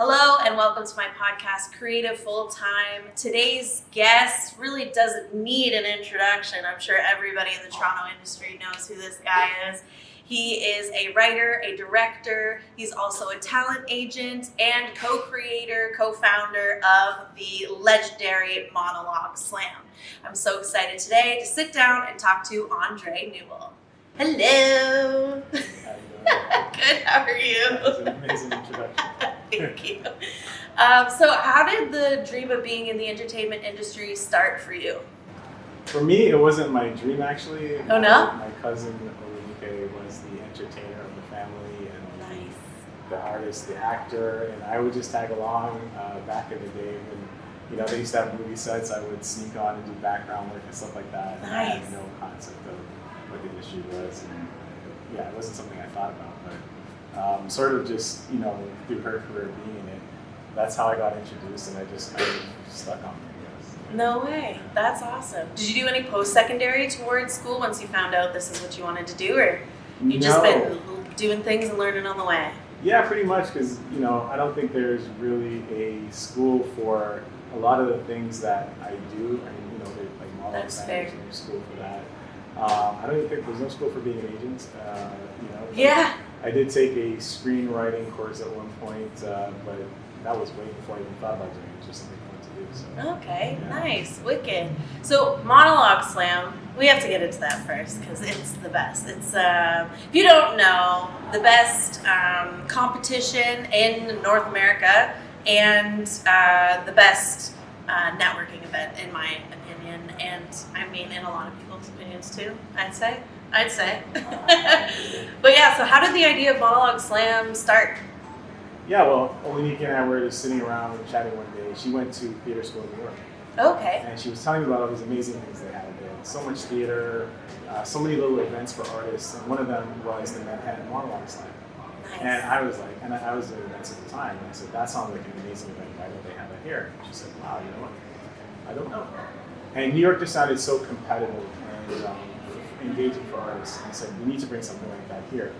Hello and welcome to my podcast, Creative Full Time. Today's guest really doesn't need an introduction. I'm sure everybody in the Toronto industry knows who this guy is. He is a writer, a director. He's also a talent agent and co-creator, co-founder of the legendary Monologue Slam. I'm so excited today to sit down and talk to Andre Newell. Hello. Good, how are you? That was an amazing introduction. Thank you. So how did the dream of being in the entertainment industry start for you? For me, it wasn't my dream, actually. Oh, no? My cousin, Olunique, was the entertainer of the family and Nice. the artist, the actor, and I would just tag along back in the day when, they used to have movie sets. I would sneak on and do background work and stuff like that. And I Nice. had no concept of what the industry was. And yeah, it wasn't something I thought about, but sort of just, through her career being in it, that's how I got introduced, and I just kind of stuck on it, I guess. No way. That's awesome. Did you do any post-secondary towards school once you found out this is what you wanted to do, or you just been doing things and learning on the way? Yeah, pretty much, because, I don't think there's really a school for a lot of the things that I do. I mean, there's like modeling, there's no school for that. I don't even think there's no school for being an agent. Yeah. I did take a screenwriting course at one point, but that was way before I even thought about doing it. It was just something fun to do. So. Okay, Yeah. Nice, wicked. So Monologue Slam, we have to get into that first because it's the best. It's, if you don't know, the best competition in North America and the best networking event in my opinion, and I mean in a lot of people's opinions too, I'd say. But yeah, so how did the idea of Monologue Slam start? Yeah, well, Olunique and I were just sitting around chatting one day. She went to theater school in New York. Okay. And she was telling me about all these amazing things they had. They had so much theater, so many little events for artists, and one of them was the Manhattan Monologue Slam. Nice. And I was like, and I was doing events at the time, and I said, that sounds like an amazing event. Why don't they have it here? And she said, wow, you know what? I don't know. And New York just sounded so competitive and engaging for artists, and said, we need to bring something like that here.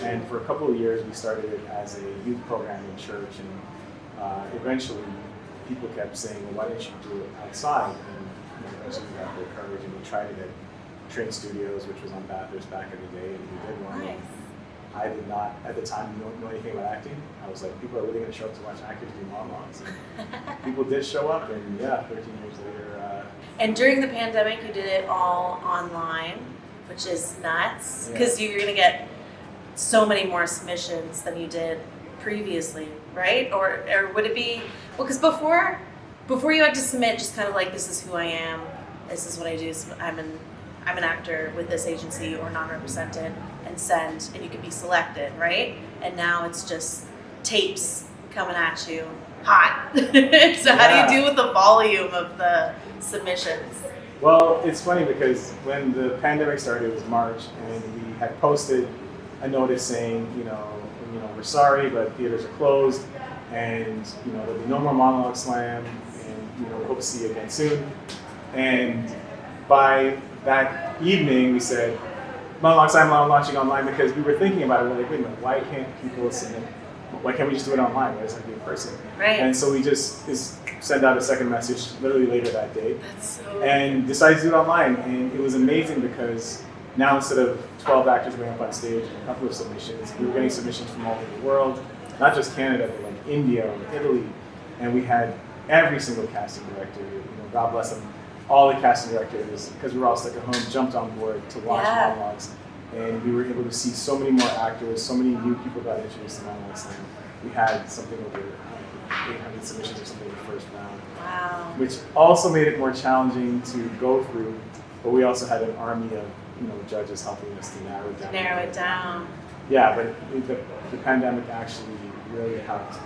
And for a couple of years, we started it as a youth program in church, and eventually people kept saying, well, why didn't you do it outside? And eventually we got the courage, and we tried it at Train Studios, which was on Bathurst back in the day, and we did one. Nice. I did not, at the time, know anything about acting. I was like, people are really going to show up to watch actors do monologues. And people did show up, and 13 years later. And during the pandemic, you did it all online, which is nuts, because you're going to get so many more submissions than you did previously, right? Or would it be, well, because before you had to submit just kind of like, this is who I am, this is what I do, so I'm an actor with this agency or non-represented, and send, and you could be selected, right? And now it's just tapes coming at you hot. So how do you deal with the volume of the submissions? Well, it's funny because when the pandemic started, it was March, and we had posted a notice saying, we're sorry, but theaters are closed, and there'll be no more Monologue Slam, and we hope to see you again soon. And by that evening, we said, Monologue Slam launching online, because we were thinking about it. We're like, wait a minute, why can't people submit? Why can't we just do it online? Why does it have to be in person? Right. And so we just sent out a second message literally later that day. That's so And decided to do it online. And it was amazing because now instead of 12 actors going up on stage and a couple of submissions, we were getting submissions from all over the world, not just Canada, but like India or Italy. And we had every single casting director, God bless them, all the casting directors, because we were all stuck at home, jumped on board to watch monologues. And we were able to see so many more actors, so many new people got introduced to Monologue Slam. We had something over 800 submissions or something in the first round. wow. Which also made it more challenging to go through, but we also had an army of judges helping us to narrow it down. Yeah, but the pandemic actually really helped to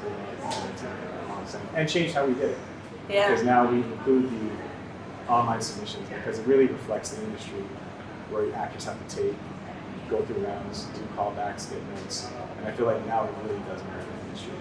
Monologue Slam and changed how we did it. Yeah. Because now we include the online submissions, because it really reflects the industry where actors have to go through rounds, do callbacks, get notes, and I feel like now it really does merit the industry.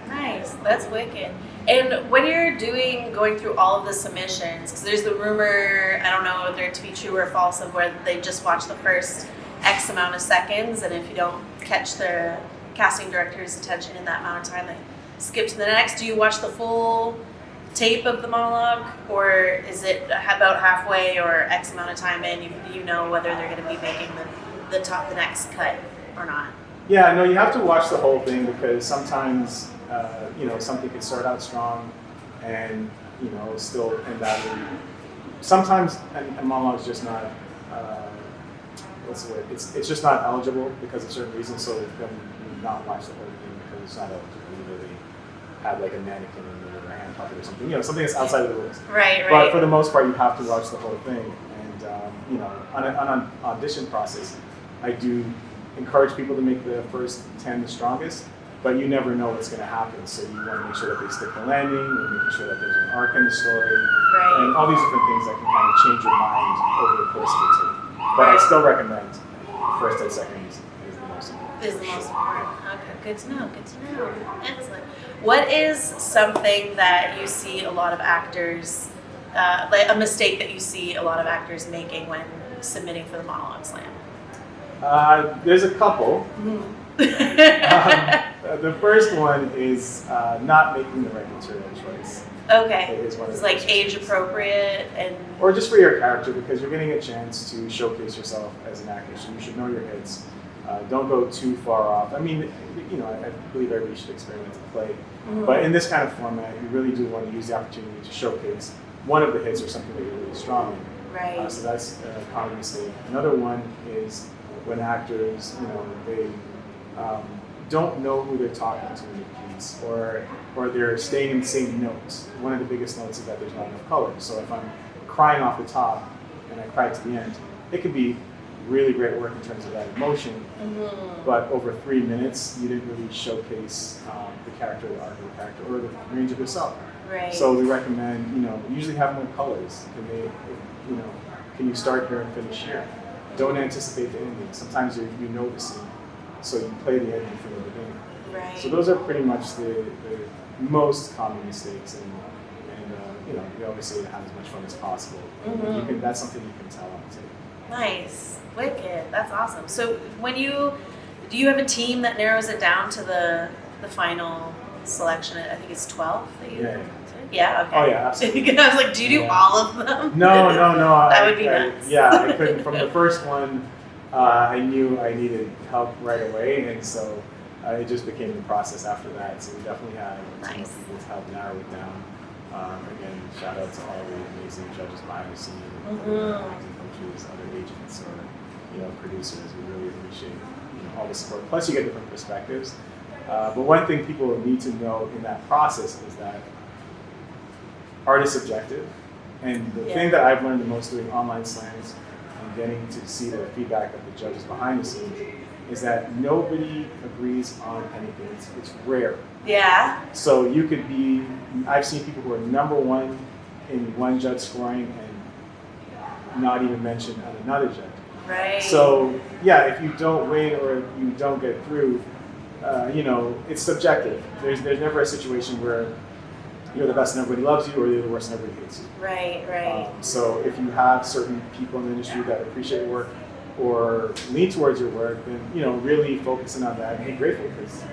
Nice, that's wicked. And when you're going through all of the submissions, because there's the rumor, I don't know whether it to be true or false, of where they just watch the first X amount of seconds, and if you don't catch the casting director's attention in that amount of time, they skip to the next? Do you watch the full tape of the monologue, or is it about halfway or X amount of time in, you know whether they're going to be making the next cut or not? Yeah, no, you have to watch the whole thing because sometimes, something could start out strong and, still end out really. Sometimes a monologue is just not, what's the word? It's just not eligible because of certain reasons, so then you not watch the whole thing because it's not eligible. You really have like a mannequin in your hand puppet or something, something that's outside of the rules. Right. But for the most part, you have to watch the whole thing. And, on an audition process, I do encourage people to make the first 10 the strongest, but you never know what's going to happen. So you want to make sure that they stick the landing, you're making sure that there's an arc in the story, and all these different things that can kind of change your mind over the course of the tape. But I still recommend first and second is the most important. Is the most important. Okay, good to know. Excellent. What is something that you see a lot of actors, like a mistake that you see a lot of actors making when submitting for the Monologue Slam? There's a couple. The first one is not making the right material choice. Okay. It's like age appropriate and. Or just for your character, because you're getting a chance to showcase yourself as an actor, so you should know your hits. Don't go too far off. I mean, I believe everybody should experiment and play. Mm-hmm. But in this kind of format, you really do want to use the opportunity to showcase one of the hits or something that you're really strong in. Right. So that's a common mistake. Another one is when actors, they don't know who they're talking to in the piece, or they're staying in the same notes. One of the biggest notes is that there's not enough color. So if I'm crying off the top and I cry to the end, it could be really great work in terms of that emotion, but over 3 minutes, you didn't really showcase the character, the arc of the character, or the range of yourself. Right. So we recommend, usually have more colors. Can you start here and finish here? Don't anticipate the ending. Sometimes you know the scene, so you play the ending from the beginning. Right. So those are pretty much the most common mistakes, and we always say to have as much fun as possible. That's something you can tell on tape. Nice, wicked. That's awesome. So do you have a team that narrows it down to the final selection? I think it's 12 that you. Yeah. Okay. Oh yeah, absolutely. I was like, do you do all of them? No. That would be nice. I couldn't. From the first one, I knew I needed help right away, and so it just became the process after that. So we definitely had a team of people to help narrow it down. Again, shout out to all the amazing judges behind the scenes, acting coaches, other agents, or producers. We really appreciate all the support. Plus, you get different perspectives. But one thing people need to know in that process is that art is subjective, and the thing that I've learned the most doing online slams and getting to see the feedback of the judges behind the scenes is that nobody agrees on anything. It's rare. Yeah. So you could be, I've seen people who are number one in one judge scoring and not even mentioned on another judge. Right. So if you don't win or if you don't get through, it's subjective. There's never a situation where you're the best and everybody loves you, or you're the worst and everybody hates you. Right. So if you have certain people in the industry that appreciate your work or lean towards your work, then really focusing on that and be grateful, because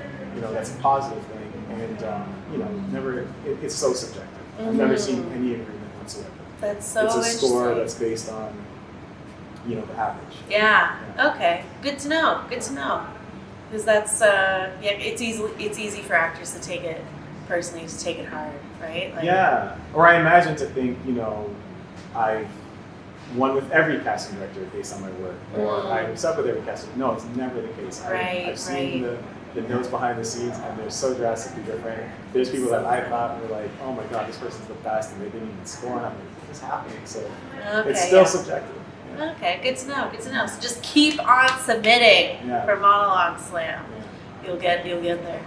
that's a positive thing. And it's so subjective. I've never seen any agreement whatsoever. That's so interesting. It's a score interesting. that's based on the average. Yeah. Okay. Good to know. Because that's it's easy for actors to take it personally, to take it hard, right? Or I imagine to think, I've won with every casting director based on my work, or I'm stuck with every casting. No, it's never the case. I've seen the notes behind the scenes, and they're so drastically different. There's people that I thought were like, oh my god, this person's the best, and they didn't even score, and I'm like, what is happening? So it's still subjective. Okay, good to know. So just keep on submitting for Monologue Slam. Yeah. You'll get there.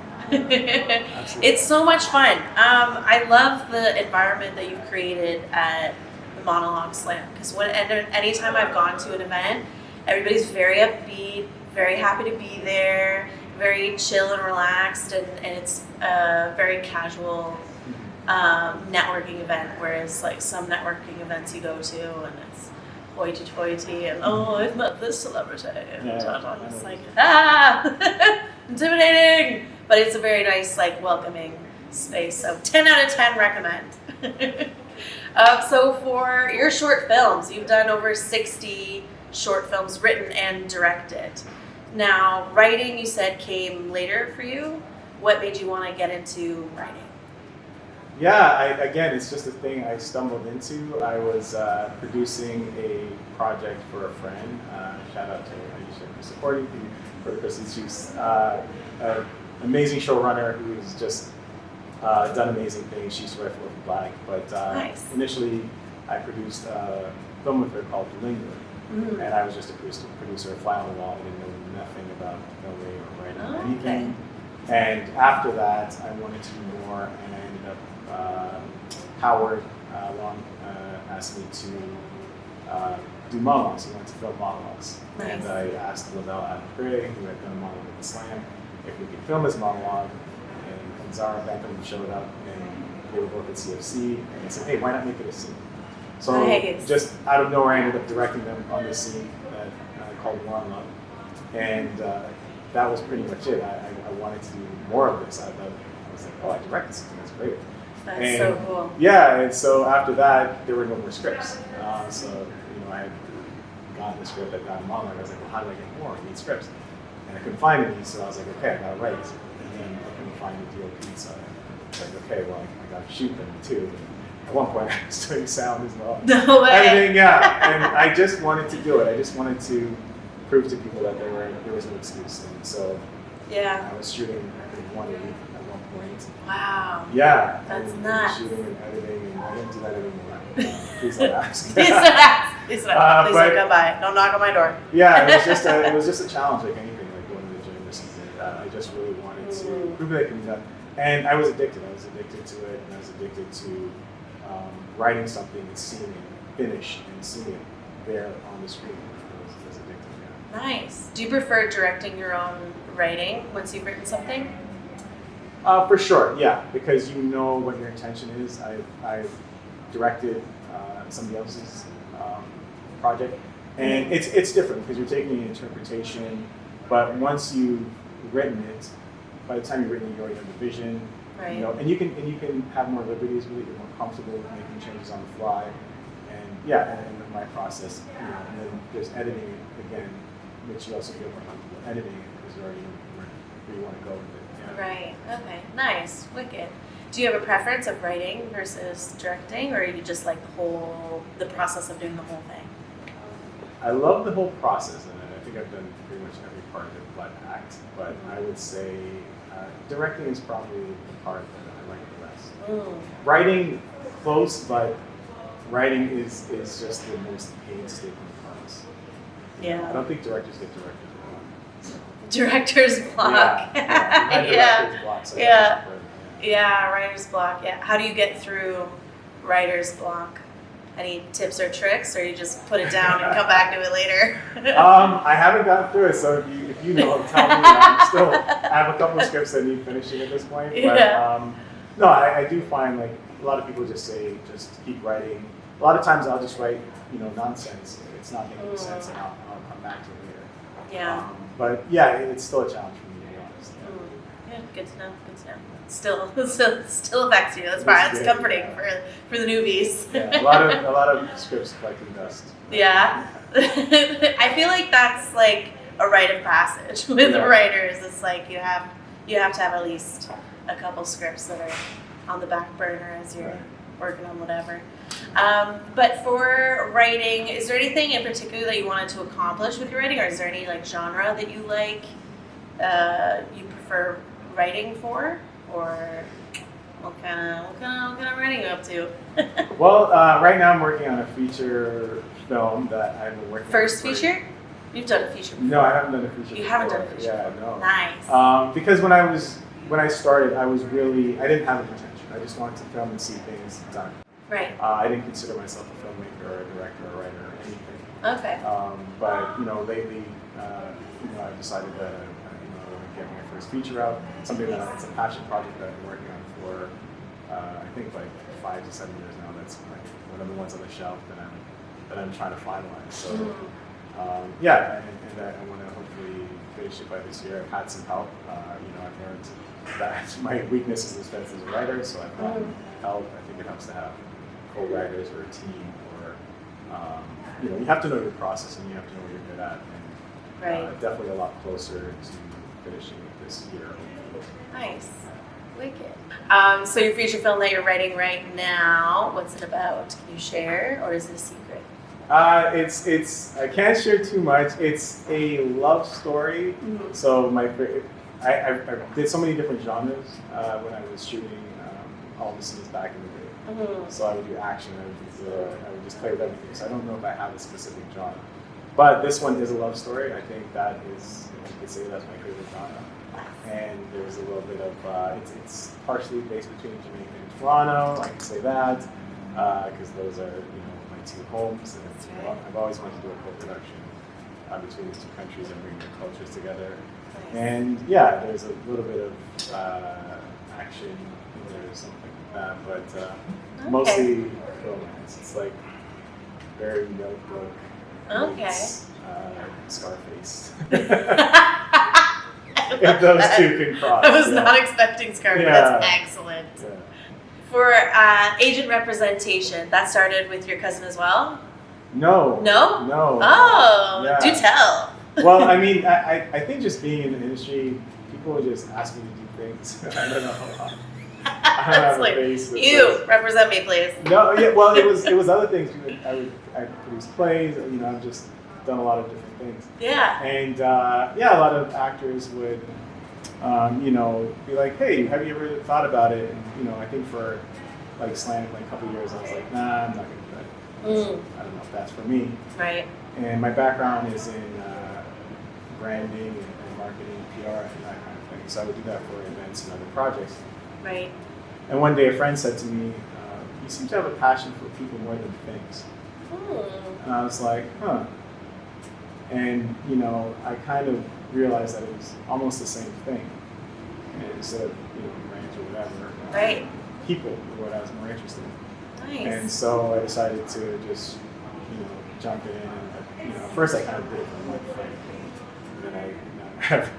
It's so much fun. I love the environment that you've created at the Monologue Slam, because anytime I've gone to an event, everybody's very upbeat, very happy to be there, very chill and relaxed, and it's a very casual networking event, whereas like some networking events you go to and it's hoity-toity and I've met this celebrity and it's like intimidating, but it's a very nice, like, welcoming space. So 10 out of 10 recommend. So for your short films, you've done over 60 short films written and directed. Now, writing, you said, came later for you. What made you want to get into writing? Yeah, again, it's just a thing I stumbled into. I was producing a project for a friend. Shout out to Aisha for supporting me for the Christmas Juice. An amazing showrunner who's just done amazing things. She's Red for Black. But Nice. Initially, I produced a film with her called Linger. Mm. And I was just a producer, a fly on the wall. I didn't know nothing about filming or writing anything. And after that, I wanted to do more, and I ended up, Howard Long asked me to do monologues. He wanted to film monologues. Nice. And I asked Newell Adam Gray, who had done a monologue at the Slam, if we could film his monologue. And Zara Bentham showed up, and they were both at CFC, and they said, hey, why not make it a scene? So Nice. just out of nowhere, I ended up directing them on this scene that called War on Love. And that was pretty much it. I wanted to do more of this. I was like, oh, I directed something, that's great. That's so cool. Yeah, and so after that, there were no more scripts. So, I had gotten the script, I'd gotten a monologue. I was like, well, how do I get more? I need scripts. And I couldn't find any, so I was like, okay, I gotta write. And then I couldn't find the DOP, so I was like, okay, well, I gotta shoot them too. At one point, I was doing sound as well. No way. Editing, yeah. And I just wanted to do it. I just wanted to prove to people that there was no excuse. And so Yeah. I was shooting, I think, 1 a week at one point. Wow. Yeah. That's and nuts. Shooting and editing, and I don't do that anymore. Please don't ask. Please don't ask. Please don't but- come by. Don't knock on my door. Yeah, it was just a challenge, like anything, like going to the gym or something like that. I just really wanted to prove that it can be done. And I was addicted. I was addicted to it, and I was addicted to writing something and seeing it finished and seeing it there on the screen. I was addicted, yeah. Nice. Do you prefer directing your own writing once you've written something? For sure, yeah, because you know what your intention is. I've directed somebody else's project, and it's different because you're taking an interpretation, but once you've written it, by the time you've written it, you already have the vision, Right. and you can have more liberties with it. You're more comfortable with making changes on the fly, and yeah, and in my process, and then there's editing it again, which you also feel more comfortable editing it because you already know where you want to go with it. Yeah. Right. Okay. Nice. Wicked. Do you have a preference of writing versus directing, or you just like the process of doing the whole thing? I love the whole process, and I think I've done pretty much every part of it but act. But I would say directing is probably the part that I like the best. Writing, close, but writing is just the most painstaking part. Yeah. I don't think directors get directors. Director's block. Yeah. Director's block, so Yeah. Yeah, writer's block. Yeah. How do you get through writer's block? Any tips or tricks, or you just put it down and come back to it later? I haven't gotten through it, so if you know, tell me. I have a couple of scripts that need finishing at this point. But Yeah. no, I do find like a lot of people just say just keep writing. A lot of times I'll just write nonsense. If it's not making sense, and I'll come back to it later. Yeah. But yeah, it's still a challenge for me, to be honest. Yeah, good to know. Good to know. Still affects you. That's fine. It's good, comforting yeah. for the newbies. Yeah, a lot of scripts collecting dust. Yeah. I feel like that's like a rite of passage with writers. It's like you have to have at least a couple scripts that are on the back burner as you're working on whatever. But for writing, is there anything in particular that you wanted to accomplish with your writing, or is there any like genre that you like, you prefer writing for, or what kind of writing are you up to? Well, right now I'm working on a feature film that I've been working on. First feature? You've done a feature before. No, I haven't done a feature. You haven't done a before. feature Yeah, before. no. Nice. Because when I started, I didn't have a potential. I just wanted to film and see things done. Right. I didn't consider myself a filmmaker or a director or a writer or anything. Okay. But lately, I've decided that I want to get my first feature out. Something it's a passion project that I've been working on for I think like 5 to 7 years now. That's like one of the ones on the shelf that I'm trying to finalize. So and I want to hopefully finish it by this year. I've had some help. I've learned that my weakness is the strength as a writer, so I thought help. I think it helps to have co-writers or a team, or you have to know your process and you have to know what you're good at. And definitely a lot closer to finishing it this year. Nice. Wicked. So your feature film that you're writing right now, what's it about? Can you share, or is it a secret? It's I can't share too much. It's a love story. So I did so many different genres when I was shooting all the scenes back in the day. So I would do action, I would just play with everything. So I don't know if I have a specific genre. But this one is a love story. I think that is, you could say that's my favorite genre. And there's a little bit of, it's partially based between Jamaica and Toronto, I can say that, because those are, my two homes. And I've always wanted to do a co-production between the two countries and bring their cultures together. Nice. And yeah, there's a little bit of action in there or something like that, but mostly romance. It's like very Notebook. Meets, Scarface. If those two can cross. I was not expecting Scarface. That's excellent. Yeah. For agent representation, that started with your cousin as well? No. No? No. Oh, Yeah. do tell. Well, I mean, I think just being in the industry, people would just ask me to do things. I don't know. I don't have a face. You represent me, please. No, yeah. Well, it was other things. I produce plays. I've just done a lot of different things. Yeah. And a lot of actors would, be like, "Hey, have you ever thought about it?" And I think for like Slam, like a couple of years, I was like, "Nah, I'm not gonna do that. I don't know if that's for me." Right. And my background is in branding and marketing, PR, and that kind of thing. So I would do that for events and other projects. Right. And one day a friend said to me, "You seem to have a passion for people more than things." And I was like, huh. And, I kind of realized that it was almost the same thing. And instead of, brands or whatever, Right. people were what I was more interested in. Nice. And so I decided to just, jump in. And, at first I kind of did it for one friend. And then I have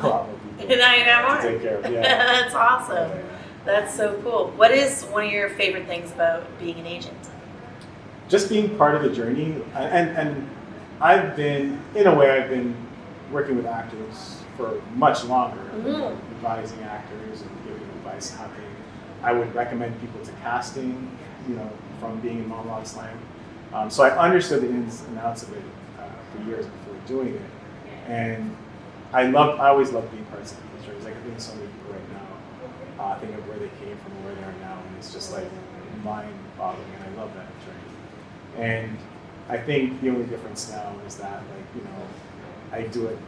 a lot more people And now you got more. to take care of. Yeah. That's awesome. Yeah. That's so cool. What is one of your favorite things about being an agent? Just being part of the journey, and I've been working with actors for much longer, advising actors and giving advice on how I would recommend people to casting, from being in Monologue Slam. So I understood the ins and outs of it for years before doing it, and I always loved being part of people's journeys. Like I think so many people right now think of where they came from and where they are now, and it's just like mind-boggling, and I love that journey. And I think the only difference now is that, I do it,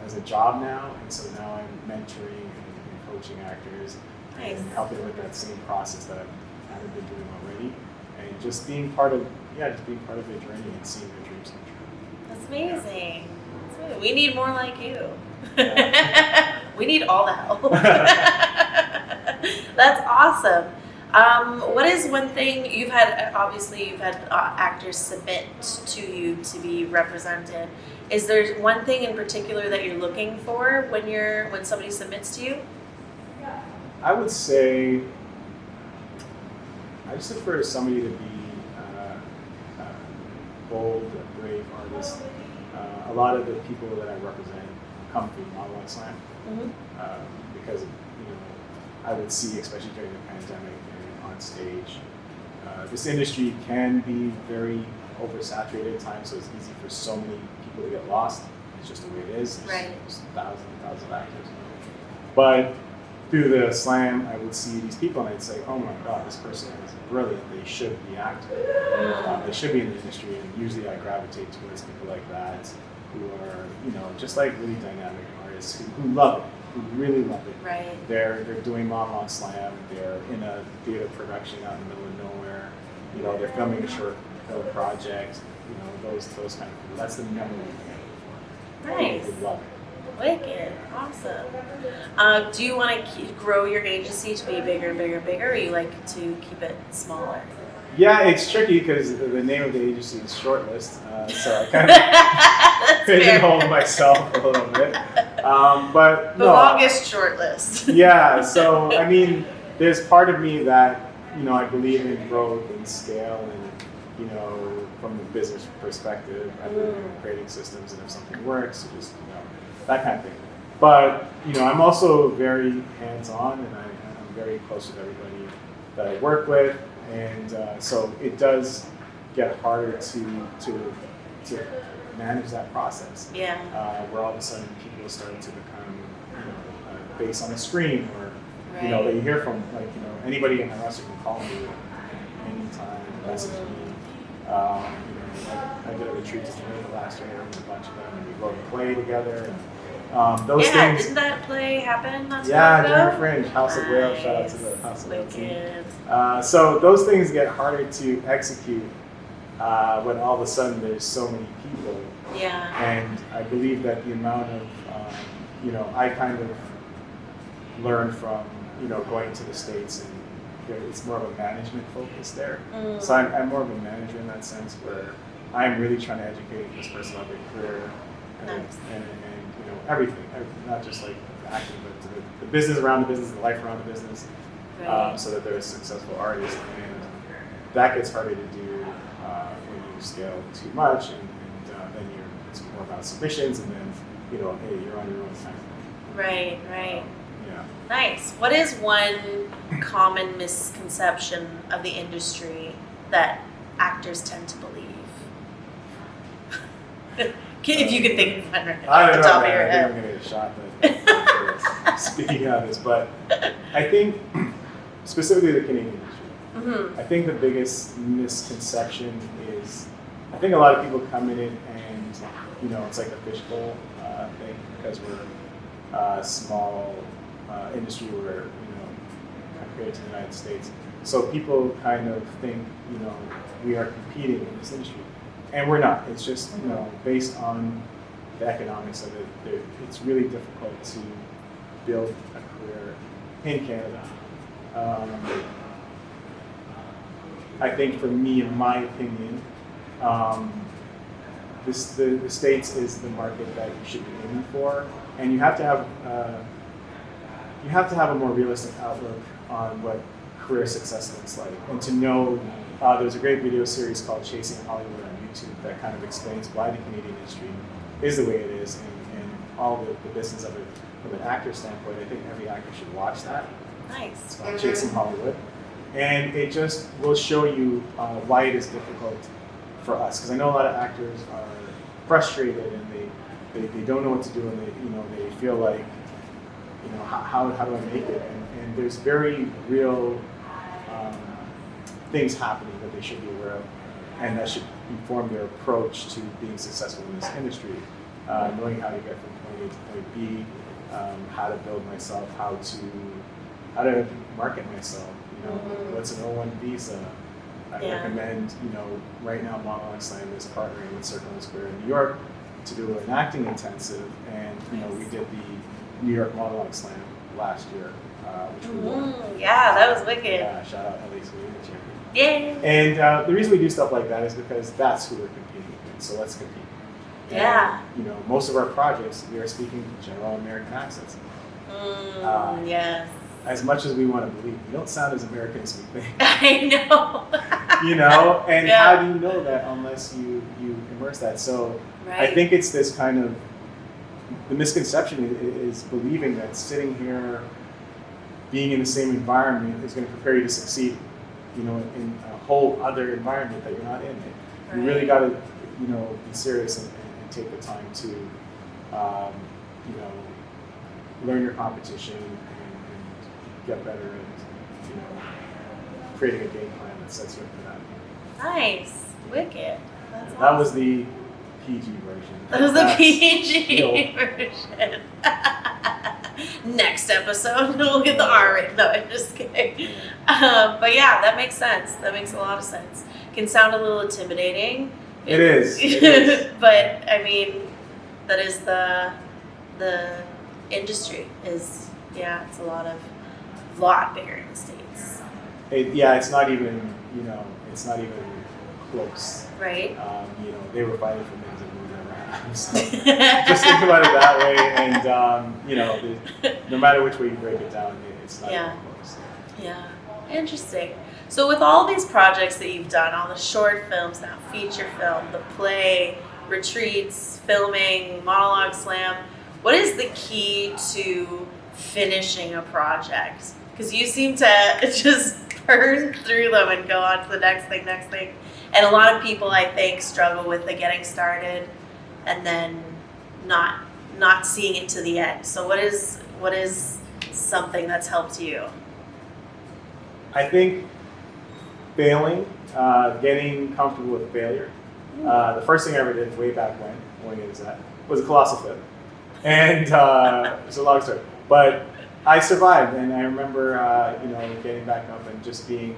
as a job now, and so now I'm mentoring and coaching actors and helping with that same process that I've been doing already, and just being part of their journey and seeing their dreams come true. That's amazing. Yeah. We need more like you. Yeah. We need all the help. That's awesome. What is one thing you've had actors submit to you to be represented? Is there one thing in particular that you're looking for when somebody submits to you? I would say I just look for somebody to be bold, brave artist. A lot of the people that I represent come through Monologue Slam because I would see, especially during the pandemic and on stage, this industry can be very oversaturated at times, so it's easy for so many people to get lost. It's just the way it is. There's thousands and thousands of actors. But through the Slam, I would see these people and I'd say, oh my God, this person is brilliant. They should be acting. They should be in the industry. And usually I gravitate towards people like that who are, just like really dynamic artists who love it, who really love it. Right. They're doing Monologue Slam. They're in a theater production out in the middle of nowhere. They're filming a short film project. Those kind of people. That's the number one thing I look for. Nice. They love it. Wicked. Awesome. Do you want to grow your agency to be bigger and bigger and bigger, or you like to keep it smaller? Yeah, it's tricky because the name of the agency is Shortlist, so I kind of pigeonholed myself a little bit. But The no, longest short list. yeah. So I mean, there's part of me that I believe in growth and scale, and from the business perspective, I believe in creating systems, and if something works, you just that kind of thing. But I'm also very hands-on, and I'm very close with everybody that I work with, and so it does get harder to manage that process. Yeah. Where all of a sudden people start to become a face on the screen, or Right. that you hear from, like anybody in the restaurant can call me anytime, message me. I did a retreat to Jamaica last year with a bunch of them, and we wrote a play together. And, those things. Didn't that play happen not too Yeah, long ago? during Fringe, House of Whale. Shout out to the House of Whale team. Wicked. So those things get harder to execute when all of a sudden there's so many people. Yeah. And I believe that the amount of, I kind of learned from, going to the States, and it's more of a management focus there. So I'm more of a manager in that sense, where I'm really trying to educate this person about their career and everything, not just like acting, but the business around the business, the life around the business, Right. so that they're a successful artist. And that gets harder to do when you scale too much, and then it's more about submissions, and then hey, you're on your own time. Right. Yeah. Nice. What is one common misconception of the industry that actors tend to believe? If you could think of one right I off don't the know, top of man. your I head. think I'm gonna get a shot at speaking on this, but I think specifically the Canadian industry. I think the biggest misconception is, I think a lot of people come in it and it's like a fishbowl thing, because we're a small industry where compared to the United States. So people kind of think we are competing in this industry, and we're not. It's just based on the economics of it. It's really difficult to build a career in Canada. I think for me, in my opinion, the States is the market that you should be aiming for, and you have to have a more realistic outlook on what career success looks like, and to know there's a great video series called Chasing Hollywood on YouTube that kind of explains why the Canadian industry is the way it is, and all the business of it from an actor standpoint. I think every actor should watch that. Nice. It's called Chasing Hollywood. And it just will show you why it is difficult for us. Because I know a lot of actors are frustrated, and they don't know what to do, and they feel like, how do I make it? And there's very real things happening that they should be aware of, and that should inform their approach to being successful in this industry. Knowing how to get from point A to point B, how to build myself, how to market myself. What's an O1 visa? I recommend, right now Monologue Slam is partnering with Circle and Square in New York to do an acting intensive, and we did the New York Monologue Slam last year, which we won. Yeah, that was wicked. Yeah, shout out LA Sweden, the champion. Yay! And the reason we do stuff like that is because that's who we're competing with, so let's compete. Yeah. And, most of our projects, we are speaking general American accents. Yes. As much as we want to believe, we don't sound as American as we think. I know. And how do you know that unless you immerse that? So Right. I think it's this kind of, the misconception is believing that sitting here, being in the same environment is going to prepare you to succeed, in a whole other environment that you're not in. You really got to, be serious and take the time to, learn your competition and get better at, creating a game plan that sets you up for that. Nice. Wicked. That's awesome. That was the PG version. That was the That's PG version. Next episode, we'll get the R rated. No, I'm just kidding. But yeah, that makes sense. That makes a lot of sense. Can sound a little intimidating. It is. It is. But I mean, that is the industry is, it's a lot bigger in the States. It's not even, it's not even close. Right. They were fighting for things that moved around. times. Just think about it that way, and no matter which way you break it down, it's not even close. Yeah, interesting. So with all these projects that you've done, all the short films now, feature film, the play, retreats, filming, monologue slam, what is the key to finishing a project? Because you seem to just burn through them and go on to the next thing. And a lot of people, I think, struggle with the getting started and then not seeing it to the end. So what is something that's helped you? I think failing, getting comfortable with failure. The first thing I ever did way back when is that, was a colossal failure. And it's a long story. But I survived, and I remember getting back up and just being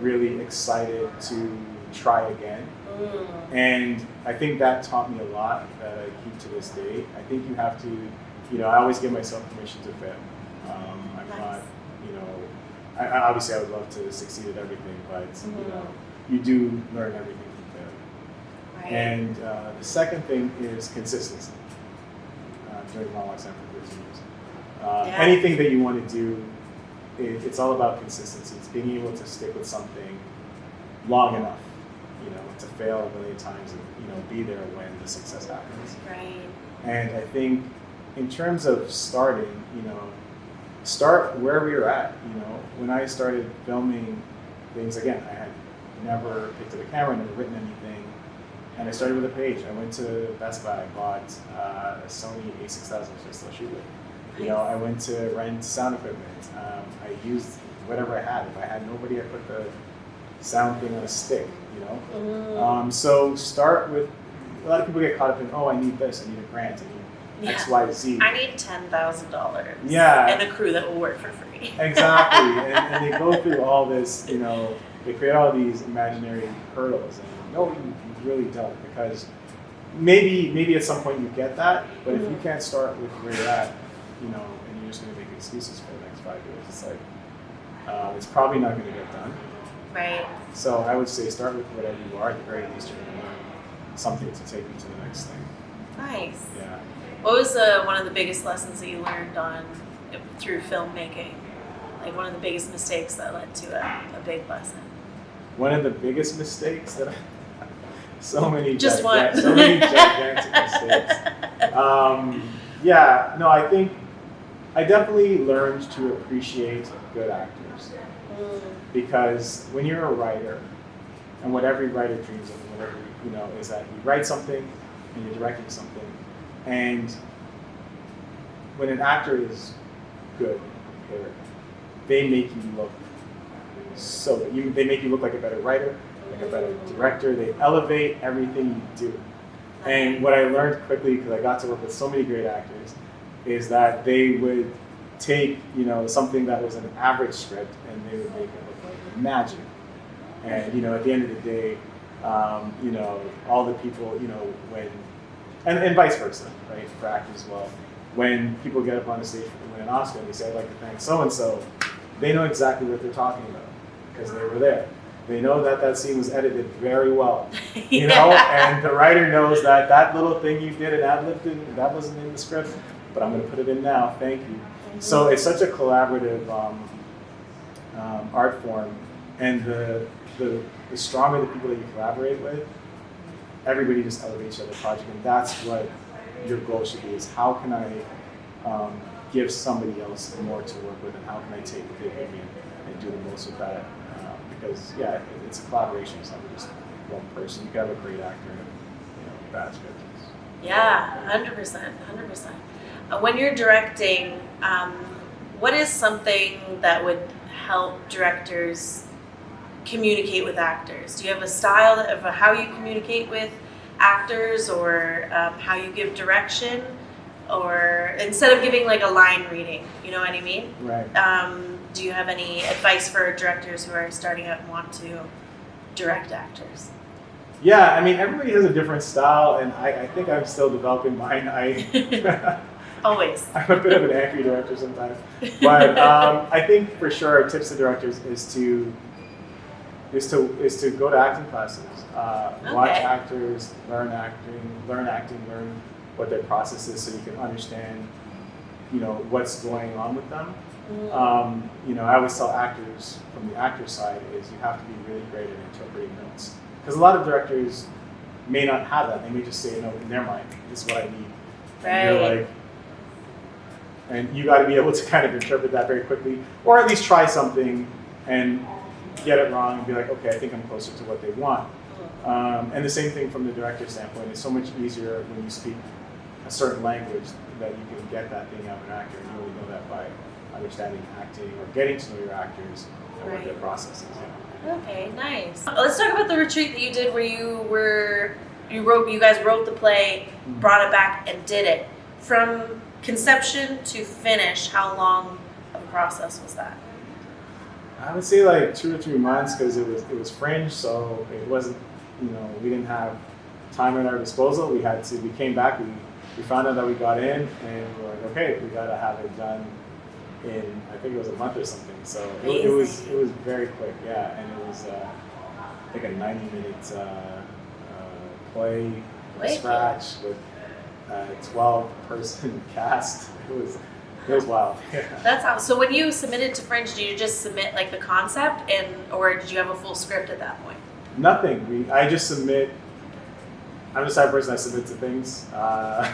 really excited to try again. And I think that taught me a lot that I keep to this day. I think you have to, I always give myself permission to fail. I'm not, obviously I would love to succeed at everything, but you do learn everything from failure. Right. And the second thing is consistency. Doing monologue slam for 13 years. Anything that you want to do, it's all about consistency. It's being able to stick with something long enough, to fail a million times and be there when the success happens. Right. And I think in terms of starting, start where we were at. When I started filming things, again, I had never picked up a camera, never written anything. And I started with a page. I went to Best Buy, I bought a Sony a6000, which I still shoot with. I went to rent sound equipment. I used whatever I had. If I had nobody, I put the sound thing on a stick, So start with, a lot of people get caught up in, I need this, I need a grant, I need X, Y, Z. I need $10,000. Yeah. And a crew that will work for free. Exactly. and they go through all this, they create all these imaginary hurdles. And no, you really don't, because maybe at some point you get that, but if you can't start with where you're at, and you're just going to make excuses for the next 5 years, it's like, it's probably not going to get done. Right. So I would say start with whatever you are. At the very least, you're going to learn something to take you to the next thing. Nice. Yeah. What was one of the biggest lessons that you learned through filmmaking? Like one of the biggest mistakes that led to a big lesson? One of the biggest mistakes that so many gigantic mistakes. I think I definitely learned to appreciate good actors. Because when you're a writer, and what every writer dreams of, is that you write something and you're directing something, and when an actor is good, they make you look so good. They make you look like a better writer, like a better director. They elevate everything you do. And what I learned quickly, because I got to work with so many great actors, is that they would take, something that was an average script and they would make it look like magic. And, at the end of the day, all the people, when, and vice versa, right, for actors as well. When people get up on the stage and win an Oscar and they say, I'd like to thank so-and-so, they know exactly what they're talking about because they were there. They know that scene was edited very well, and the writer knows that little thing you did and ad-libbed, that wasn't in the script, but I'm going to put it in now, thank you. So it's such a collaborative art form, and the stronger the people that you collaborate with, everybody just elevates each other's project, and that's what your goal should be, is how can I give somebody else more to work with, and how can I take what they give me and do the most with that. Because it's a collaboration. It's not just one person. You can have a great actor and bad script. Yeah, 100%. When you're directing, what is something that would help directors communicate with actors? Do you have a style of how you communicate with actors, or how you give direction, or instead of giving like a line reading, you know what I mean? Right. Do you have any advice for directors who are starting out and want to direct actors? Yeah, everybody has a different style, and I think I'm still developing mine. Always. I'm a bit of an angry director sometimes. But I think for sure tips to directors is to is to go to acting classes, watch Okay. actors, learn acting, learn what their process is, so you can understand, what's going on with them. I always tell actors from the actor side is you have to be really great at interpreting notes, because a lot of directors may not have that. They may just say, no, in their mind, this is what I need. Right. And you're like, and you got to be able to kind of interpret that very quickly, or at least try something and get it wrong and be like, okay, I think I'm closer to what they want. And the same thing from the director's standpoint. It's so much easier when you speak a certain language that you can get that thing out of an actor, and you only know that by understanding acting or getting to know your actors and what their process is. Okay, nice. Let's talk about the retreat that you did where you guys wrote the play, brought it back, and did it. From conception to finish, how long of a process was that? I would say like 2 or 3 months, because it was Fringe, so it wasn't, we didn't have time at our disposal. We came back, we found out that we got in, and we were like, okay, we got to have it done in, I think it was a month or something. So it was very quick, yeah, and it was like a 90-minute play from scratch with a 12-person cast. It was wild. Yeah. That's how. So when you submitted to Fringe, did you just submit like the concept, or did you have a full script at that point? Nothing. I just submit. I'm the type of person I submit to things. I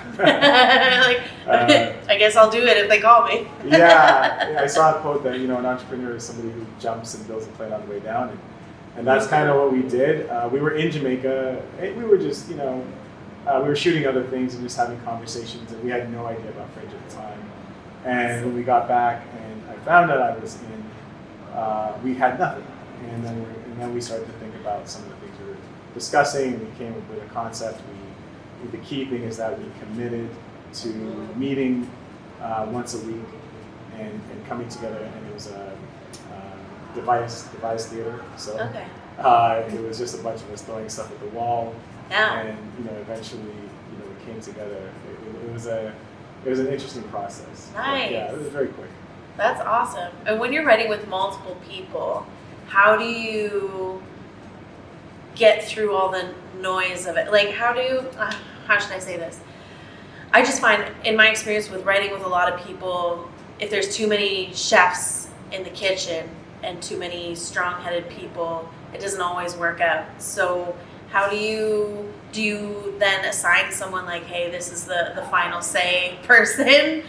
guess I'll do it if they call me. Yeah, I saw a quote that an entrepreneur is somebody who jumps and builds a plane on the way down, and that's kind of what we did. We were in Jamaica. We were just we were shooting other things and just having conversations, and we had no idea about Fringe at the time. And when we got back and I found out I was in, we had nothing. And then we started to think about some of the things we were discussing, and we came up with a concept. The key thing is that we committed to meeting once a week and coming together, and it was a device theater. So it was just a bunch of us throwing stuff at the wall. Yeah. And eventually, we came together. It was an interesting process. Nice. But, yeah, it was very quick. That's awesome. And when you're writing with multiple people, how do you get through all the noise of it? Like, how should I say this? I just find, in my experience with writing with a lot of people, if there's too many chefs in the kitchen and too many strong-headed people, it doesn't always work out. So how do you then assign someone like, hey, this is the final say person,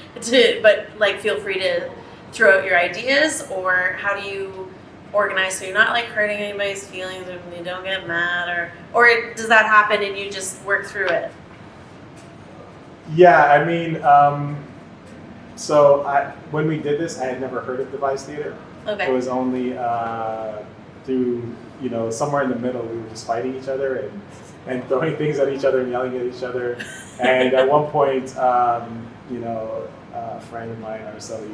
but like feel free to throw out your ideas? Or how do you organize so you're not like hurting anybody's feelings or they don't get mad, or does that happen and you just work through it? Yeah, I mean, when we did this, I had never heard of device theater. Okay. It was only through, somewhere in the middle, we were just fighting each other and throwing things at each other and yelling at each other. And at one point, a friend of mine, Araceli,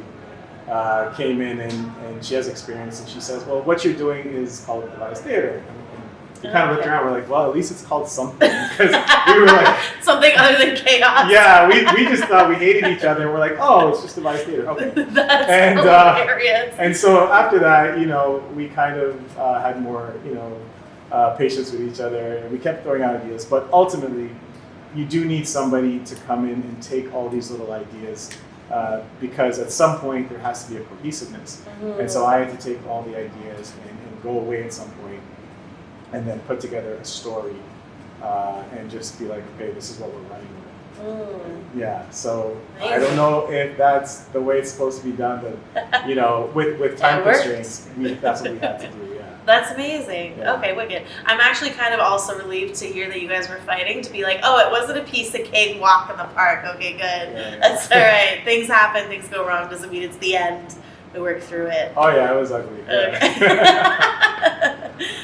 came in and she has experience, and she says, well, what you're doing is called device theater. And we kind of looked around, we're like, well, at least it's called something. Because we were like... something other than chaos. Yeah, we just thought we hated each other, and we're like, oh, it's just device theater. Okay. That's hilarious. And so after that, we kind of had more, patience with each other, and we kept throwing out ideas. But ultimately, you do need somebody to come in and take all these little ideas, because at some point there has to be a cohesiveness. Mm-hmm. And so I had to take all the ideas and go away at some point, and then put together a story, and just be like, okay, this is what we're running with. Yeah, so amazing. I don't know if that's the way it's supposed to be done, but with time constraints, that's what we had to do. Yeah. That's amazing. Yeah. Okay, wicked. I'm actually kind of also relieved to hear that you guys were fighting, to be like, oh, it wasn't a piece of cake walk in the park. Okay, good. Yeah. That's all right. Things happen, things go wrong. Doesn't mean it's the end. We work through it. Oh yeah, it was ugly. Okay.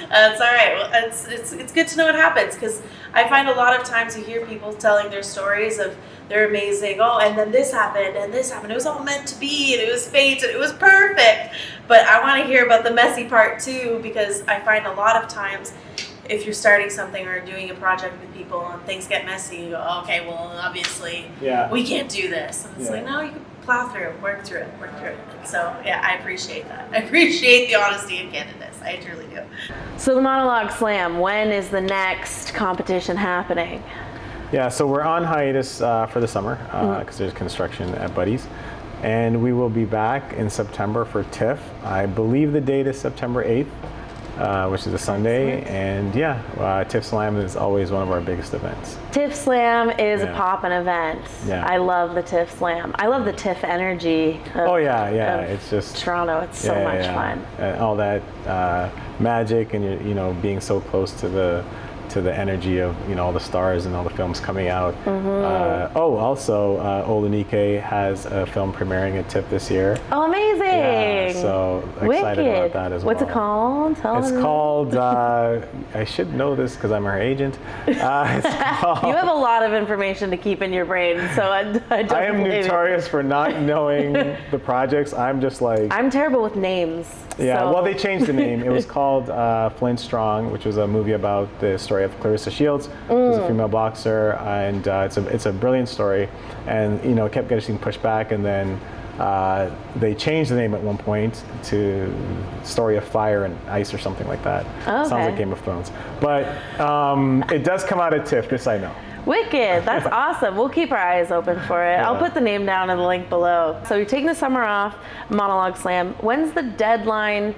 That's all right. Well, it's good to know what happens, because I find a lot of times you hear people telling their stories of they're amazing. Oh, and then this happened, and this happened. It was all meant to be, and it was fate, and it was perfect. But I want to hear about the messy part too, because I find a lot of times if you're starting something or doing a project with people and things get messy, you go, okay, well, obviously we can't do this. And it's like, no, you can plow through, work through it. So yeah, I appreciate that. I appreciate the honesty and candidness. I truly do. So the Monologue Slam, when is the next competition happening? Yeah, so we're on hiatus for the summer because there's construction at Buddy's. And we will be back in September for TIFF. I believe the date is September 8th, which is a Sunday. And yeah, TIFF Slam is always one of our biggest events. TIFF Slam is a poppin' event. Yeah. I love the TIFF Slam. I love the TIFF energy. It's just Toronto. It's so much fun. All that magic and being so close to the energy of all the stars and all the films coming out. Also Olenike has a film premiering at TIFF this year. Oh, amazing! Yeah, so excited about that as well. What's it called? It's called. I should know this because I'm her agent. It's called, you have a lot of information to keep in your brain, so I am notorious for not knowing the projects. I'm just like I'm terrible with names. Yeah, so. well, they changed the name. It was called Flint Strong, which was a movie about the story of Clarissa Shields, who's a female boxer, and it's a brilliant story. And it kept getting pushed back, and then they changed the name at one point to Story of Fire and Ice or something like that. Okay. Sounds like Game of Thrones. But it does come out at TIFF, this I know. Wicked, that's awesome. We'll keep our eyes open for it. Yeah. I'll put the name down in the link below. So you're taking the summer off, Monologue Slam. When's the deadline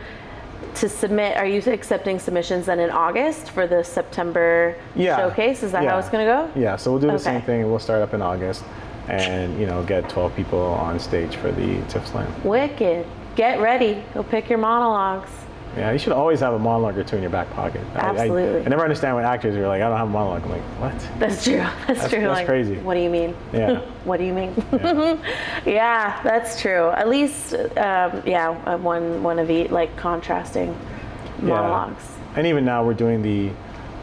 to submit? Are you accepting submissions then in August for the September showcase? Is that how it's gonna go? Yeah, so we'll do the same thing. We'll start up in August and get 12 people on stage for the TIFF Slam. Wicked. Get ready, go pick your monologues. Yeah, you should always have a monologue or two in your back pocket. Absolutely. I never understand when actors are like, I don't have a monologue. I'm like, what? That's true. That's true. That's crazy. What do you mean? Yeah. What do you mean? Yeah, that's true. At least, one of each, like contrasting monologues. And even now we're doing the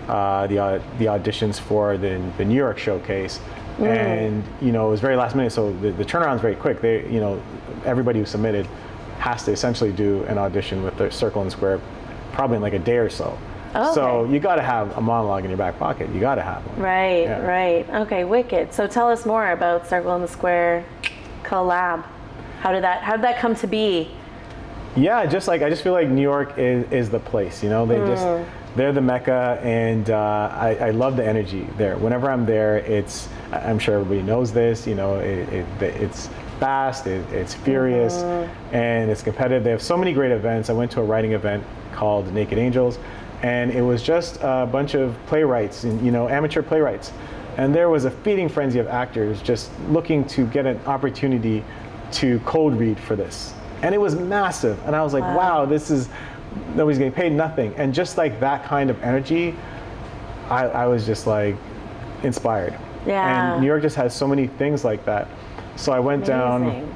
auditions for the New York showcase. And, it was very last minute, so the turnaround's very quick. Everybody who submitted has to essentially do an audition with the Circle and Square probably in like a day or so. Okay. So you got to have a monologue in your back pocket. You got to have one. Right. Okay, wicked. So tell us more about Circle and the Square collab. How did that come to be? Yeah, I just feel like New York is the place. They're the Mecca, and I love the energy there. Whenever I'm there, I'm sure everybody knows this. It's fast, it's furious, and it's competitive. They have so many great events. I went to a writing event called Naked Angels, and it was just a bunch of playwrights and amateur playwrights, and there was a feeding frenzy of actors just looking to get an opportunity to cold read for this, and it was massive. And I was like, wow, nobody's getting paid, nothing. And just like that kind of energy, I was just like inspired. And New York just has so many things like that. So I went down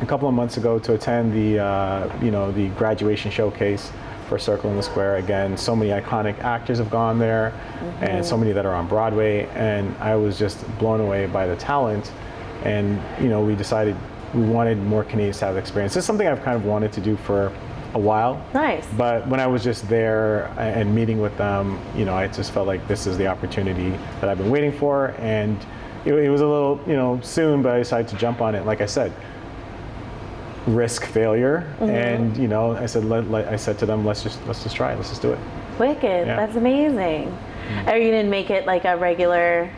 a couple of months ago to attend the graduation showcase for Circle in the Square. Again, so many iconic actors have gone there, and so many that are on Broadway. And I was just blown away by the talent. And we decided we wanted more Canadians to have the experience. This is something I've kind of wanted to do for a while. Nice. But when I was just there and meeting with them, I just felt like this is the opportunity that I've been waiting for. And it was a little, soon, but I decided to jump on it. Like I said, risk failure, and I said to them, let's just try it. Let's just do it. Wicked. Yeah. That's amazing. Are you gonna make it like a regular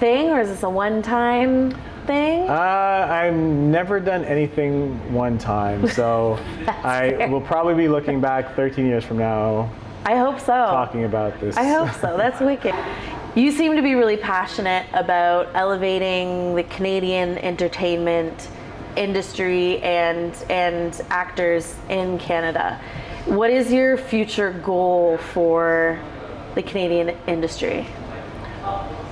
thing, or is this a one-time thing? I've never done anything one time, so I will probably be looking back 13 years from now. I hope so. Talking about this. I hope so. That's wicked. You seem to be really passionate about elevating the Canadian entertainment industry and actors in Canada. What is your future goal for the Canadian industry?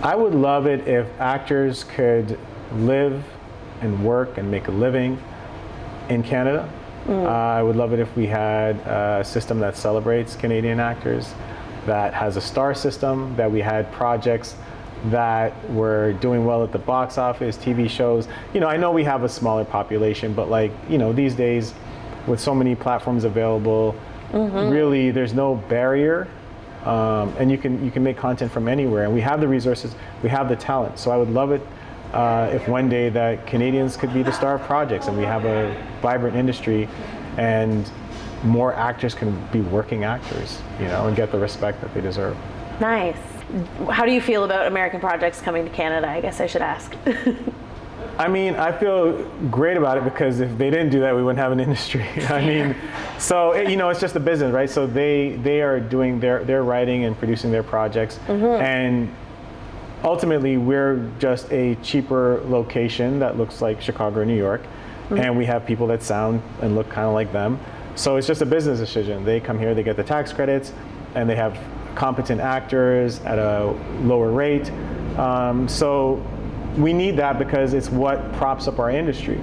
I would love it if actors could live and work and make a living in Canada. I would love it if we had a system that celebrates Canadian actors, that has a star system, that we had projects that were doing well at the box office, TV shows. I know we have a smaller population, but these days with so many platforms available, really there's no barrier, and you can make content from anywhere, and we have the resources, we have the talent. So I would love it if one day that Canadians could be the star of projects and we have a vibrant industry and more actors can be working actors, and get the respect that they deserve. Nice. How do you feel about American projects coming to Canada? I guess I should ask. I mean, I feel great about it because if they didn't do that, we wouldn't have an industry. I mean, so it's just a business, right? So they are doing their writing and producing their projects, and ultimately we're just a cheaper location that looks like Chicago or New York, and we have people that sound and look kind of like them. So it's just a business decision. They come here, they get the tax credits, and they have competent actors at a lower rate. So we need that because it's what props up our industry.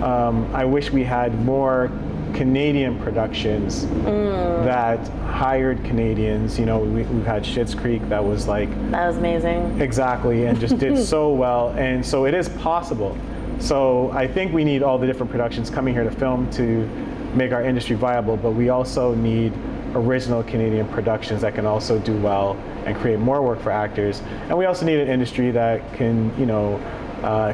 I wish we had more Canadian productions that hired Canadians. We've had Schitt's Creek that was amazing. Exactly, and just did so well. And so it is possible. So I think we need all the different productions coming here to film to make our industry viable, but we also need original Canadian productions that can also do well and create more work for actors. And we also need an industry that can,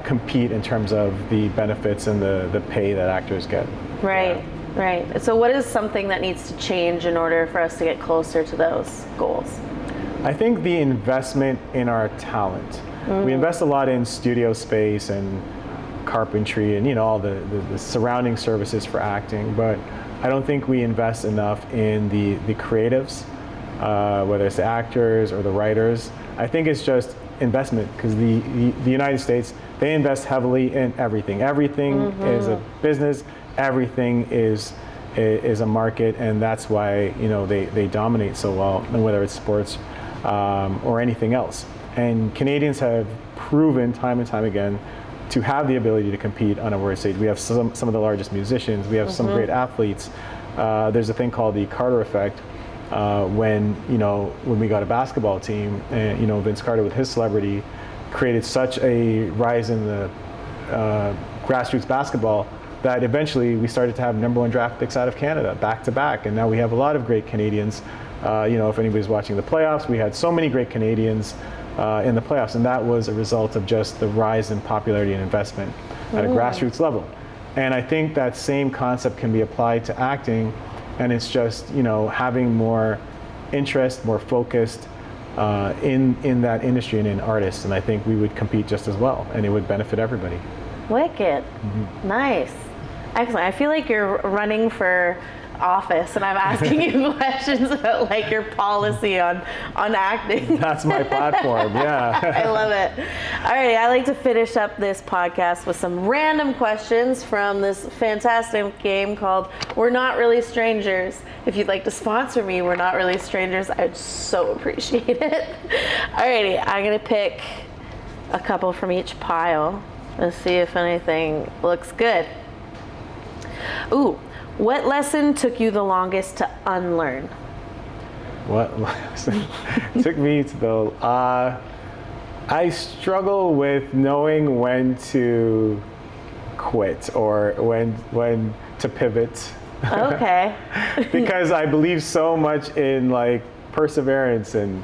compete in terms of the benefits and the pay that actors get. Right, right. So what is something that needs to change in order for us to get closer to those goals? I think the investment in our talent. We invest a lot in studio space and carpentry and all the surrounding services for acting, but I don't think we invest enough in the creatives, whether it's the actors or the writers. I think it's just investment because the United States, they invest heavily in everything. Everything is a business. Everything is a market, and that's why they dominate so well, and whether it's sports or anything else. And Canadians have proven time and time again to have the ability to compete on a world stage. We have some of the largest musicians. We have some great athletes. There's a thing called the Carter effect. When we got a basketball team, and Vince Carter with his celebrity created such a rise in the grassroots basketball that eventually we started to have #1 draft picks out of Canada back to back, and now we have a lot of great Canadians. If anybody's watching the playoffs, we had so many great Canadians in the playoffs, and that was a result of just the rise in popularity and investment at a grassroots level. And I think that same concept can be applied to acting, and it's just having more interest, more focused in that industry and in artists, and I think we would compete just as well, and it would benefit everybody. Wicked. Nice. Excellent. I feel like you're running for office and I'm asking you questions about your policy on acting. That's my platform, yeah. I love it. All right, I like to finish up this podcast with some random questions from this fantastic game called We're Not Really Strangers. If you'd like to sponsor me, We're Not Really Strangers, I'd so appreciate it. All righty, I'm gonna pick a couple from each pile. Let's see if anything looks good. Ooh. What lesson took you the longest to unlearn? What lesson took me to the... I struggle with knowing when to quit or when to pivot. Okay. Because I believe so much in perseverance and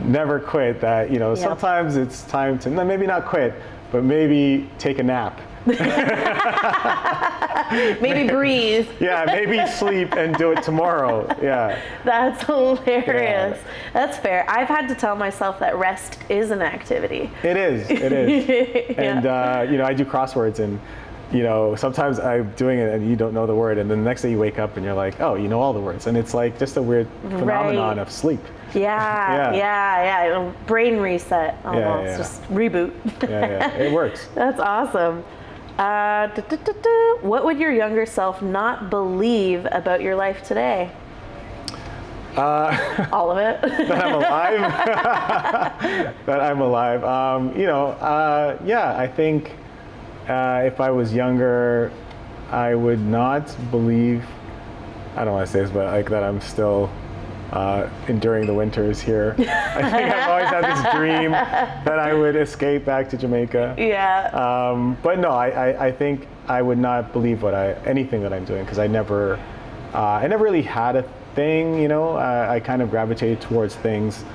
never quit that, sometimes it's time to maybe not quit, but maybe take a nap. Maybe breathe. Yeah, maybe sleep and do it tomorrow. Yeah. That's hilarious. Yeah. That's fair. I've had to tell myself that rest is an activity. It is. And, I do crosswords and, sometimes I'm doing it and you don't know the word. And then the next day you wake up and you're like, oh, you know all the words. And it's just a weird phenomenon of sleep. Yeah. Brain reset almost. Yeah. Just reboot. Yeah. It works. That's awesome. What would your younger self not believe about your life today? All of it. That I'm alive. That I'm alive. I think if I was younger, I would not believe, I don't want to say this, but that I'm still enduring the winters here. I think I've always had this dream that I would escape back to Jamaica. Yeah. But no, I think I would not believe anything that I'm doing because I never really had a thing. I kind of gravitated towards things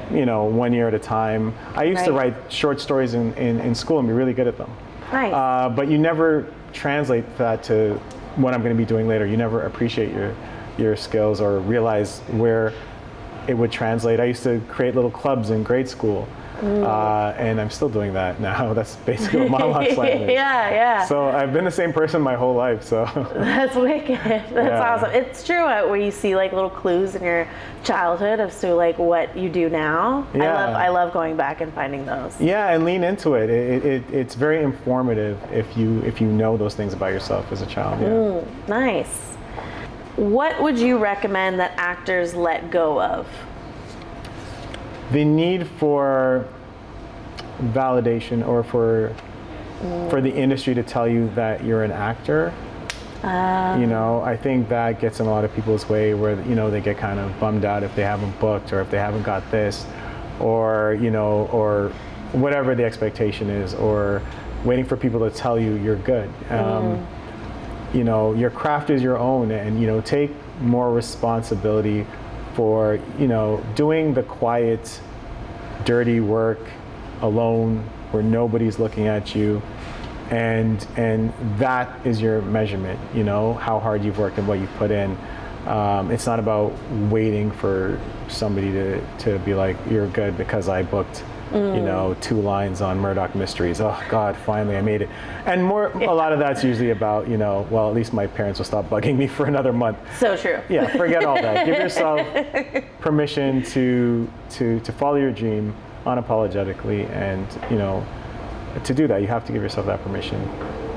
1 year at a time. I used to Right. write short stories in school and be really good at them. Nice. But you never translate that to what I'm going to be doing later. You never appreciate your skills or realize where it would translate. I used to create little clubs in grade school, and I'm still doing that now. That's basically what monologue slam is. Yeah. So I've been the same person my whole life. So That's wicked. That's awesome. It's true where you see like little clues in your childhood as to like what you do now. Yeah. I love going back and finding those. yeah, and lean into it. It's very informative if you know those things about yourself as a child. Yeah. Nice. What would you recommend that actors let go of? The need for validation or for the industry to tell you that you're an actor. I think that gets in a lot of people's way where they get kind of bummed out if they haven't booked or if they haven't got this, or or whatever the expectation is, or waiting for people to tell you you're good. Your craft is your own, and take more responsibility for doing the quiet, dirty work alone where nobody's looking at you, and that is your measurement. How hard you've worked and what you've put in. It's not about waiting for somebody to be like, you're good because I booked 2 lines on Murdoch Mysteries. Oh God, finally I made it. And a lot of that's usually about, well, at least my parents will stop bugging me for another month. So true. Yeah, forget all that. Give yourself permission to follow your dream unapologetically, and to do that, you have to give yourself that permission.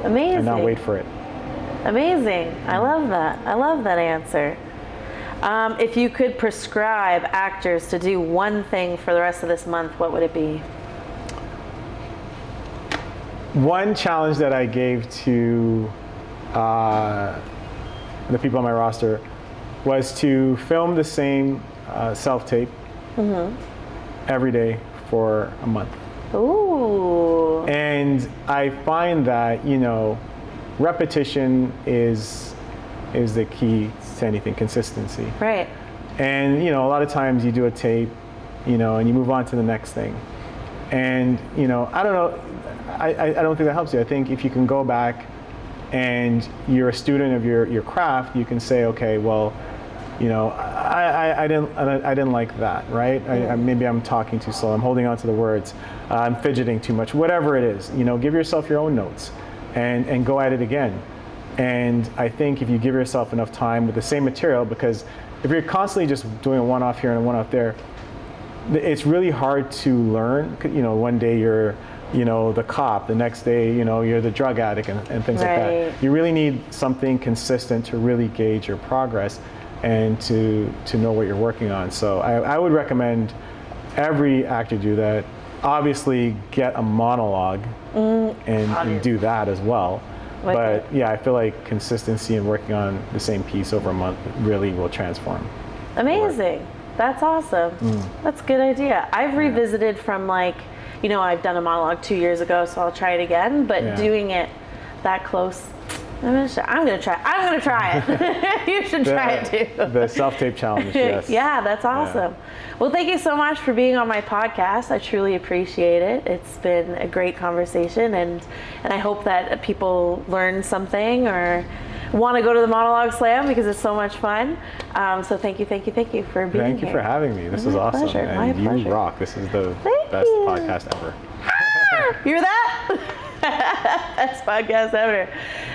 Amazing. And not wait for it. Amazing. I love that. I love that answer. If you could prescribe actors to do one thing for the rest of this month, what would it be? One challenge that I gave to the people on my roster was to film the same self-tape every day for a month. Ooh. And I find that, repetition is the key to anything, consistency. Right. And, a lot of times you do a tape, and you move on to the next thing. And, I don't know, I don't think that helps you. I think if you can go back and you're a student of your craft, you can say, okay, well, I didn't like that, right? Maybe I'm talking too slow. I'm holding on to the words. I'm fidgeting too much. Whatever it is, give yourself your own notes, and go at it again. And I think if you give yourself enough time with the same material, because if you're constantly just doing a one-off here and a one-off there, it's really hard to learn. One day you're the cop, the next day you're the drug addict, and things like that. You really need something consistent to really gauge your progress and to know what you're working on. So I would recommend every actor do that. Obviously get a monologue and do that as well. But yeah, I feel like consistency and working on the same piece over a month really will transform. Amazing. That's awesome. That's a good idea. I've revisited from I've done a monologue 2 years ago, so I'll try it again. But doing it that close, I'm gonna try it. You should try it too. The self-tape challenge, yes. Yeah, that's awesome. Yeah. Well, thank you so much for being on my podcast. I truly appreciate it. It's been a great conversation, and I hope that people learn something or want to go to the Monologue Slam because it's so much fun. So thank you for being here. Thank you for having me. This is awesome. Pleasure. And My you pleasure. rock. This is the best podcast ever. You're that? Best podcast ever.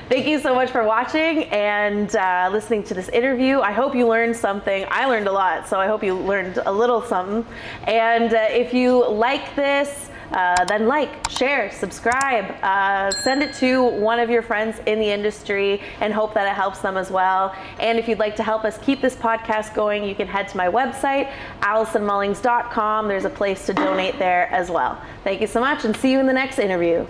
Thank you so much for watching and listening to this interview. I hope you learned something. I learned a lot, so I hope you learned a little something. And if you like this, then share, subscribe, send it to one of your friends in the industry and hope that it helps them as well. And if you'd like to help us keep this podcast going, you can head to my website, AllisonMullings.com. There's a place to donate there as well. Thank you so much, and see you in the next interview.